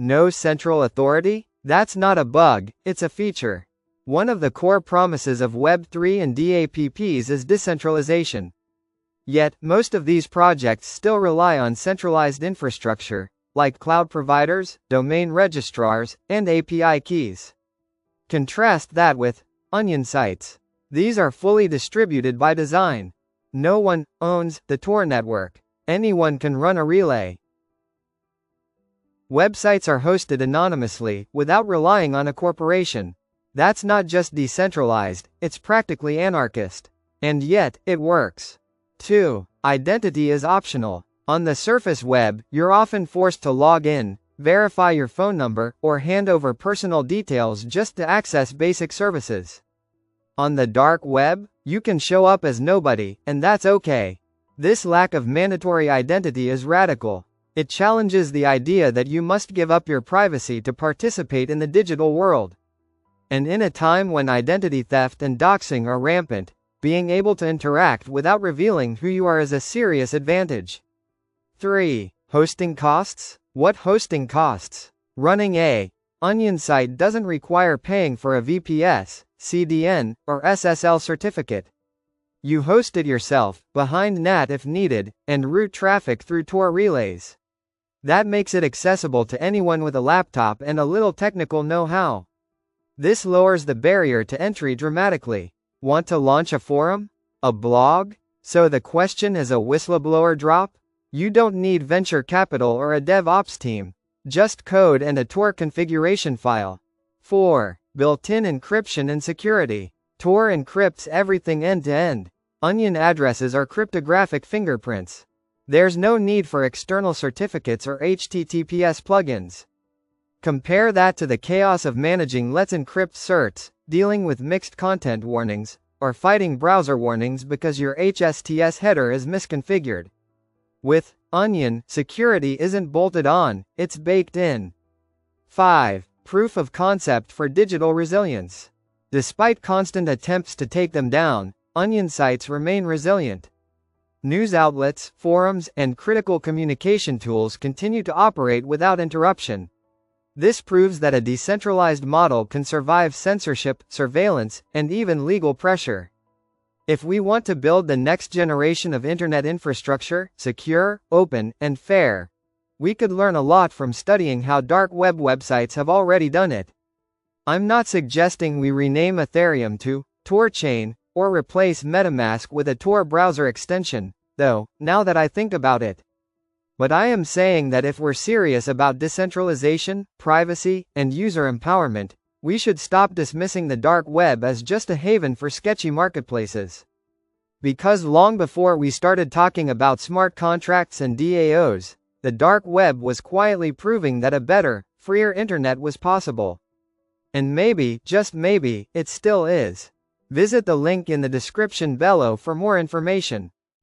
No central authority? That's not a bug, it's a feature. One of the core promises of Web3 and dApps is decentralization. Yet, most of these projects still rely on centralized infrastructure, like cloud providers, domain registrars, and API keys. Contrast that with Onion sites. These are fully distributed by design. No one owns the Tor network. Anyone can run a relay. Websites are hosted anonymously, without relying on a corporation. That's not just decentralized, it's practically anarchist. And yet, it works. 2. Identity is optional. On the surface web, you're often forced to log in, verify your phone number, or hand over personal details just to access basic services. On the dark web, you can show up as nobody, and that's okay. This lack of mandatory identity is radical. It challenges the idea that you must give up your privacy to participate in the digital world. And in a time when identity theft and doxing are rampant, being able to interact without revealing who you are is a serious advantage. 3. Hosting costs? What hosting costs? Running a Onion site doesn't require paying for a VPS, CDN, or SSL certificate. You host it yourself, behind NAT if needed, and route traffic through Tor relays. That makes it accessible to anyone with a laptop and a little technical know-how. This lowers the barrier to entry dramatically. Want to launch a forum? A blog? So the question is a whistleblower drop? You don't need venture capital or a DevOps team. Just code and a Tor configuration file. 4. Built-in encryption and security. Tor encrypts everything end-to-end. Onion addresses are cryptographic fingerprints. There's no need for external certificates or HTTPS plugins. Compare that to the chaos of managing Let's Encrypt certs, dealing with mixed content warnings, or fighting browser warnings because your HSTS header is misconfigured. With Onion, security isn't bolted on, it's baked in. 5. Proof of concept for digital resilience. Despite constant attempts to take them down, Onion sites remain resilient. News outlets, forums, and critical communication tools continue to operate without interruption. This proves that a decentralized model can survive censorship, surveillance, and even legal pressure. If we want to build the next generation of internet infrastructure, secure, open, and fair, we could learn a lot from studying how dark web websites have already done it. I'm not suggesting we rename Ethereum to TorChain, or replace MetaMask with a Tor browser extension, though, now that I think about it. But I am saying that if we're serious about decentralization, privacy, and user empowerment, we should stop dismissing the dark web as just a haven for sketchy marketplaces. Because long before we started talking about smart contracts and DAOs, the dark web was quietly proving that a better, freer internet was possible. And maybe, just maybe, it still is. Visit the link in the description below for more information.